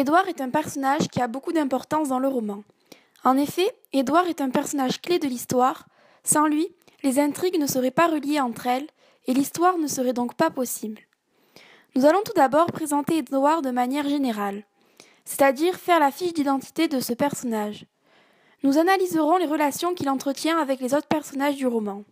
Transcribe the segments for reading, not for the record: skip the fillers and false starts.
Édouard est un personnage qui a beaucoup d'importance dans le roman. En effet, Édouard est un personnage clé de l'histoire. Sans lui, les intrigues ne seraient pas reliées entre elles et l'histoire ne serait donc pas possible. Nous allons tout d'abord présenter Édouard de manière générale, c'est-à-dire faire la fiche d'identité de ce personnage. Nous analyserons les relations qu'il entretient avec les autres personnages du roman.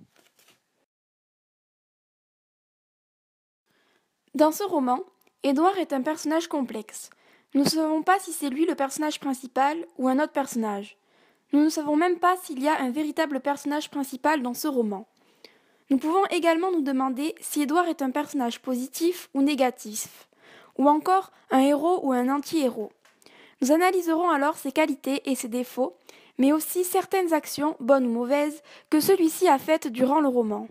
Dans ce roman, Édouard est un personnage complexe. Nous ne savons pas si c'est lui le personnage principal ou un autre personnage. Nous ne savons même pas s'il y a un véritable personnage principal dans ce roman. Nous pouvons également nous demander si Édouard est un personnage positif ou négatif, ou encore un héros ou un anti-héros. Nous analyserons alors ses qualités et ses défauts, mais aussi certaines actions, bonnes ou mauvaises, que celui-ci a faites durant le roman.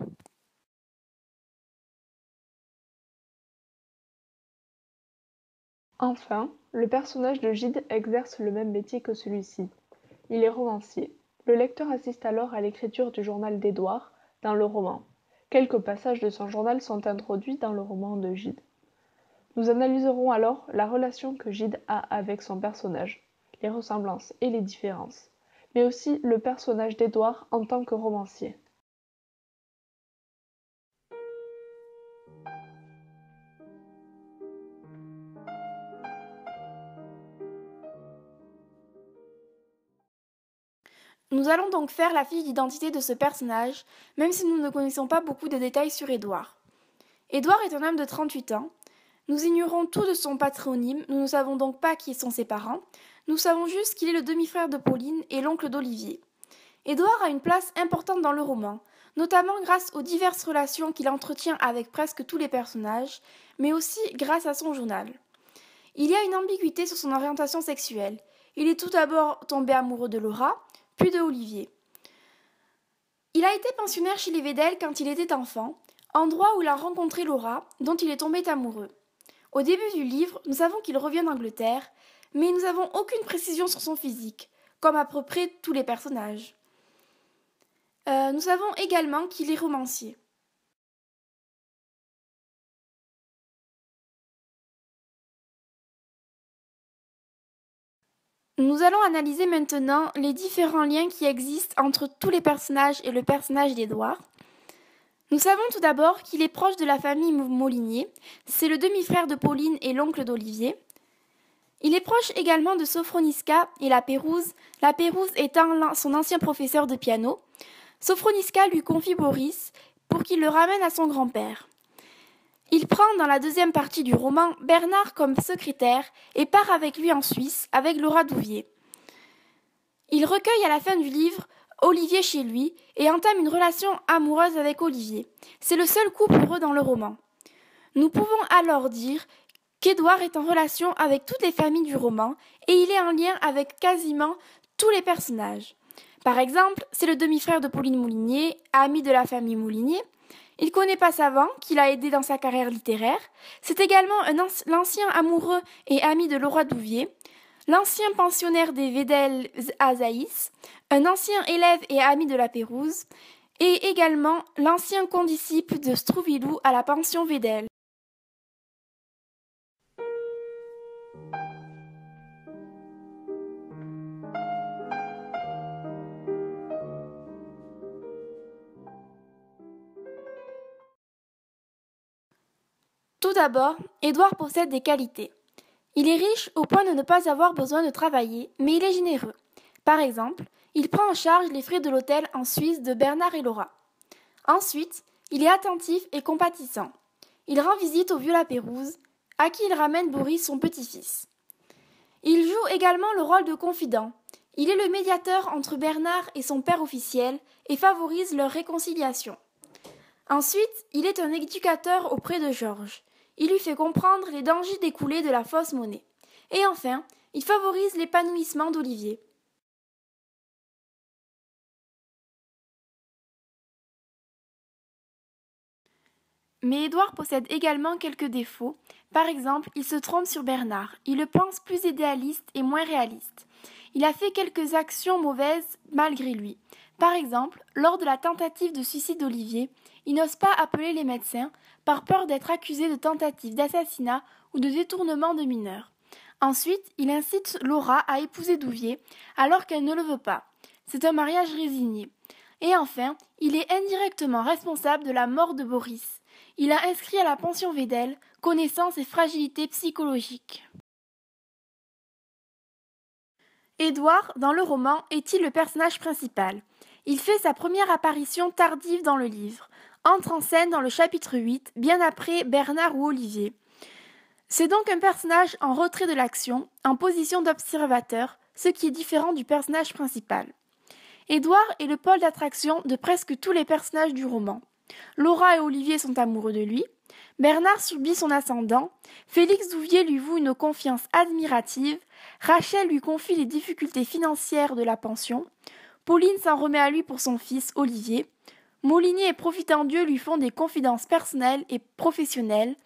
Enfin, le personnage de Gide exerce le même métier que celui-ci. Il est romancier. Le lecteur assiste alors à l'écriture du journal d'Édouard dans le roman. Quelques passages de son journal sont introduits dans le roman de Gide. Nous analyserons alors la relation que Gide a avec son personnage, les ressemblances et les différences, mais aussi le personnage d'Édouard en tant que romancier. Nous allons donc faire la fiche d'identité de ce personnage, même si nous ne connaissons pas beaucoup de détails sur Édouard. Édouard est un homme de 38 ans. Nous ignorons tout de son patronyme, nous ne savons donc pas qui sont ses parents. Nous savons juste qu'il est le demi-frère de Pauline et l'oncle d'Olivier. Édouard a une place importante dans le roman, notamment grâce aux diverses relations qu'il entretient avec presque tous les personnages, mais aussi grâce à son journal. Il y a une ambiguïté sur son orientation sexuelle. Il est tout d'abord tombé amoureux de Laura, puis de Olivier. Il a été pensionnaire chez les Védel quand il était enfant, endroit où il a rencontré Laura, dont il est tombé amoureux. Au début du livre, nous savons qu'il revient d'Angleterre, mais nous n'avons aucune précision sur son physique, comme à peu près tous les personnages. Nous savons également qu'il est romancier. Nous allons analyser maintenant les différents liens qui existent entre tous les personnages et le personnage d'Édouard. Nous savons tout d'abord qu'il est proche de la famille Molinier, c'est le demi-frère de Pauline et l'oncle d'Olivier. Il est proche également de Sophroniska et la Pérouse étant son ancien professeur de piano. Sophroniska lui confie Boris pour qu'il le ramène à son grand-père. Il prend dans la deuxième partie du roman Bernard comme secrétaire et part avec lui en Suisse avec Laura Douvier. Il recueille à la fin du livre Olivier chez lui et entame une relation amoureuse avec Olivier. C'est le seul couple heureux dans le roman. Nous pouvons alors dire qu'Édouard est en relation avec toutes les familles du roman et il est en lien avec quasiment tous les personnages. Par exemple, c'est le demi-frère de Pauline Moulinier, ami de la famille Moulinier. Il connaît Passavant, qu'il a aidé dans sa carrière littéraire. C'est également l'ancien amoureux et ami de Laura Douvier, l'ancien pensionnaire des Védel à Zaïs, un ancien élève et ami de la Pérouse, et également l'ancien condisciple de Strouvilou à la pension Védel. Tout d'abord, Édouard possède des qualités. Il est riche au point de ne pas avoir besoin de travailler, mais il est généreux. Par exemple, il prend en charge les frais de l'hôtel en Suisse de Bernard et Laura. Ensuite, il est attentif et compatissant. Il rend visite au vieux Lapérouse, à qui il ramène Boris, son petit-fils. Il joue également le rôle de confident. Il est le médiateur entre Bernard et son père officiel et favorise leur réconciliation. Ensuite, il est un éducateur auprès de Georges. Il lui fait comprendre les dangers découlés de la fausse monnaie. Et enfin, il favorise l'épanouissement d'Olivier. Mais Édouard possède également quelques défauts. Par exemple, il se trompe sur Bernard. Il le pense plus idéaliste et moins réaliste. Il a fait quelques actions mauvaises malgré lui. Par exemple, lors de la tentative de suicide d'Olivier, il n'ose pas appeler les médecins par peur d'être accusé de tentative d'assassinat ou de détournement de mineurs. Ensuite, il incite Laura à épouser Douvier, alors qu'elle ne le veut pas. C'est un mariage résigné. Et enfin, il est indirectement responsable de la mort de Boris. Il a inscrit à la pension Védel connaissance et fragilité psychologique. Édouard, dans le roman, est-il le personnage principal? Il fait sa première apparition tardive dans le livre, entre en scène dans le chapitre 8, bien après Bernard ou Olivier. C'est donc un personnage en retrait de l'action, en position d'observateur, ce qui est différent du personnage principal. Édouard est le pôle d'attraction de presque tous les personnages du roman. Laura et Olivier sont amoureux de lui, Bernard subit son ascendant, Félix Douvier lui voue une confiance admirative, Rachel lui confie les difficultés financières de la pension, Pauline s'en remet à lui pour son fils Olivier, Molinier et Profitandieu lui font des confidences personnelles et professionnelles,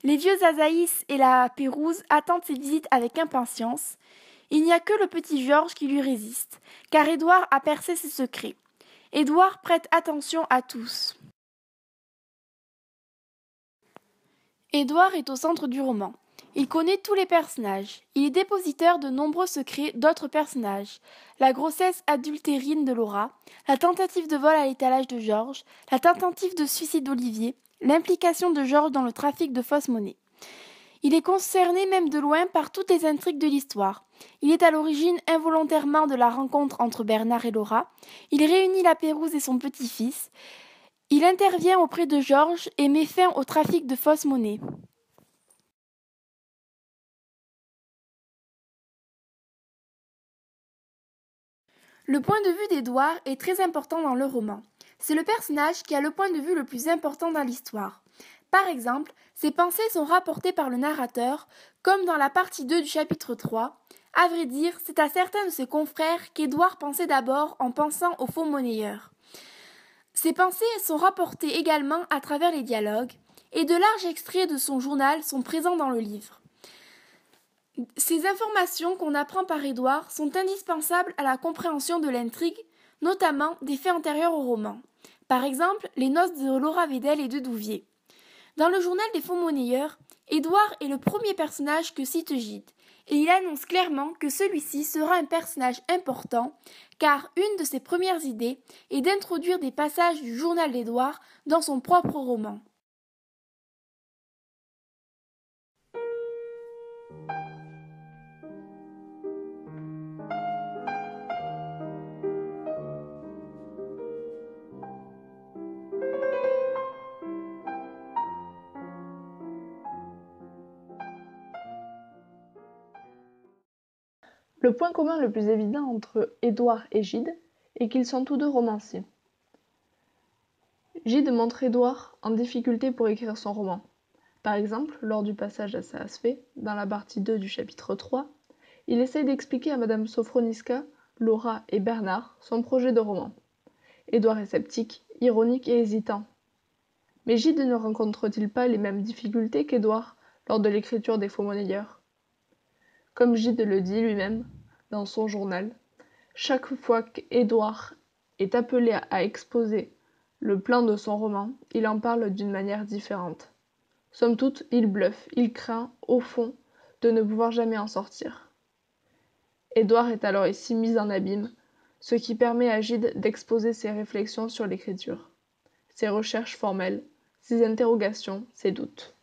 les vieux Azaïs et la Pérouse attendent ses visites avec impatience. Il n'y a que le petit Georges qui lui résiste, car Édouard a percé ses secrets. Édouard prête attention à tous. Édouard est au centre du roman. Il connaît tous les personnages. Il est dépositeur de nombreux secrets d'autres personnages. La grossesse adultérine de Laura, la tentative de vol à l'étalage de Georges, la tentative de suicide d'Olivier, l'implication de Georges dans le trafic de fausses monnaies. Il est concerné même de loin par toutes les intrigues de l'histoire. Il est à l'origine involontairement de la rencontre entre Bernard et Laura. Il réunit la Pérouse et son petit-fils. Il intervient auprès de Georges et met fin au trafic de fausses monnaies. Le point de vue d'Édouard est très important dans le roman. C'est le personnage qui a le point de vue le plus important dans l'histoire. Par exemple, ses pensées sont rapportées par le narrateur, comme dans la partie 2 du chapitre 3. À vrai dire, c'est à certains de ses confrères qu'Édouard pensait d'abord en pensant aux faux monnayeurs. Ses pensées sont rapportées également à travers les dialogues, et de larges extraits de son journal sont présents dans le livre. Ces informations qu'on apprend par Édouard sont indispensables à la compréhension de l'intrigue, notamment des faits antérieurs au roman. Par exemple, les noces de Laura Védel et de Douvier. Dans le journal des faux monnayeurs, Édouard est le premier personnage que cite Gide, et il annonce clairement que celui-ci sera un personnage important, car une de ses premières idées est d'introduire des passages du journal d'Édouard dans son propre roman. Le point commun le plus évident entre Édouard et Gide est qu'ils sont tous deux romanciers. Gide montre Édouard en difficulté pour écrire son roman. Par exemple, lors du passage à Saasfée, dans la partie 2 du chapitre 3, il essaye d'expliquer à Madame Sofroniska, Laura et Bernard son projet de roman. Édouard est sceptique, ironique et hésitant. Mais Gide ne rencontre-t-il pas les mêmes difficultés qu'Édouard lors de l'écriture des faux monnayeurs ? Comme Gide le dit lui-même dans son journal, chaque fois qu'Édouard est appelé à exposer le plan de son roman, il en parle d'une manière différente. Somme toute, il bluffe, il craint, au fond, de ne pouvoir jamais en sortir. Édouard est alors ici mis en abîme, ce qui permet à Gide d'exposer ses réflexions sur l'écriture, ses recherches formelles, ses interrogations, ses doutes.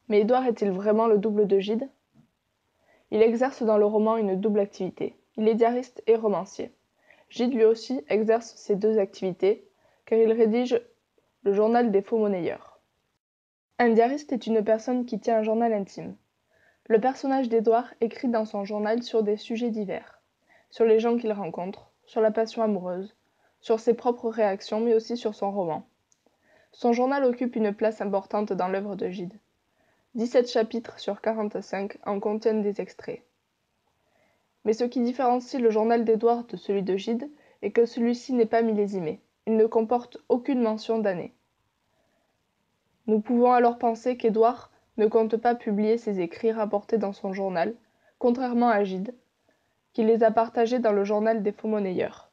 Mais Édouard est-il vraiment le double de Gide ? Il exerce dans le roman une double activité. Il est diariste et romancier. Gide lui aussi exerce ces deux activités, car il rédige le journal des faux monnayeurs. Un diariste est une personne qui tient un journal intime. Le personnage d'Édouard écrit dans son journal sur des sujets divers, sur les gens qu'il rencontre, sur la passion amoureuse, sur ses propres réactions, mais aussi sur son roman. Son journal occupe une place importante dans l'œuvre de Gide. 17 chapitres sur 45 en contiennent des extraits. Mais ce qui différencie le journal d'Édouard de celui de Gide est que celui-ci n'est pas millésimé. Il ne comporte aucune mention d'année. Nous pouvons alors penser qu'Édouard ne compte pas publier ses écrits rapportés dans son journal, contrairement à Gide, qui les a partagés dans le journal des faux monnayeurs.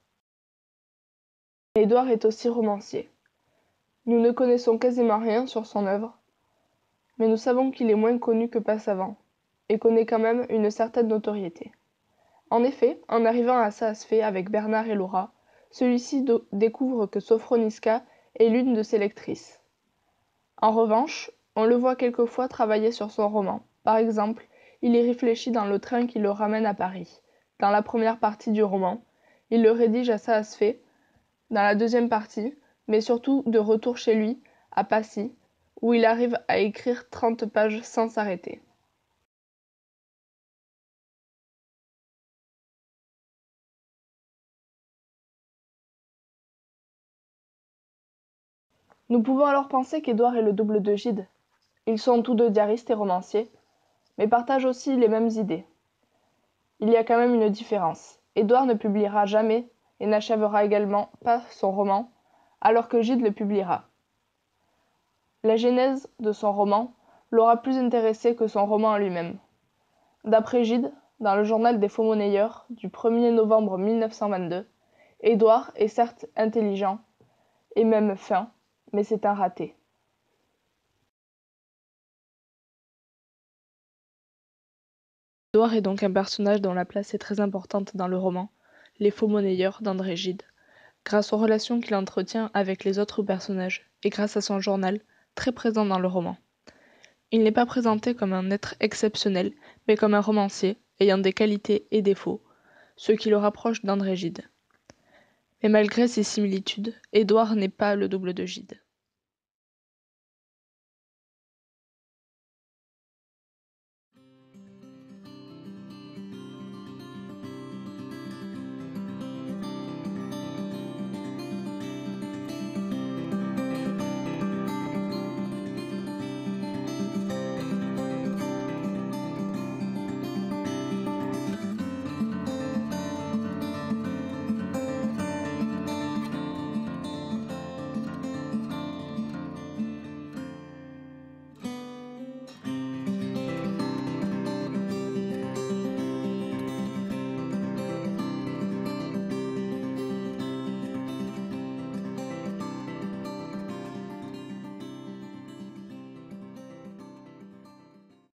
Édouard est aussi romancier. Nous ne connaissons quasiment rien sur son œuvre, mais nous savons qu'il est moins connu que Passavant. et connaît quand même une certaine notoriété. En effet, en arrivant à Saas-Fee avec Bernard et Laura, celui-ci découvre que Sophroniska est l'une de ses lectrices. En revanche, on le voit quelquefois travailler sur son roman. Par exemple, il y réfléchit dans le train qui le ramène à Paris. Dans la première partie du roman, il le rédige à Saas-Fee, dans la deuxième partie, mais surtout de retour chez lui, à Passy, où il arrive à écrire 30 pages sans s'arrêter. Nous pouvons alors penser qu'Édouard est le double de Gide. Ils sont tous deux diaristes et romanciers, mais partagent aussi les mêmes idées. Il y a quand même une différence. Édouard ne publiera jamais et n'achèvera également pas son roman, alors que Gide le publiera. La genèse de son roman l'aura plus intéressé que son roman en lui-même. D'après Gide, dans le journal des Faux-monnayeurs du 1er novembre 1922, Édouard est certes intelligent et même fin, mais c'est un raté. Édouard est donc un personnage dont la place est très importante dans le roman Les Faux-monnayeurs d'André Gide, grâce aux relations qu'il entretient avec les autres personnages et grâce à son journal, très présent dans le roman. Il n'est pas présenté comme un être exceptionnel, mais comme un romancier ayant des qualités et défauts, ce qui le rapproche d'André Gide. Mais malgré ces similitudes, Édouard n'est pas le double de Gide.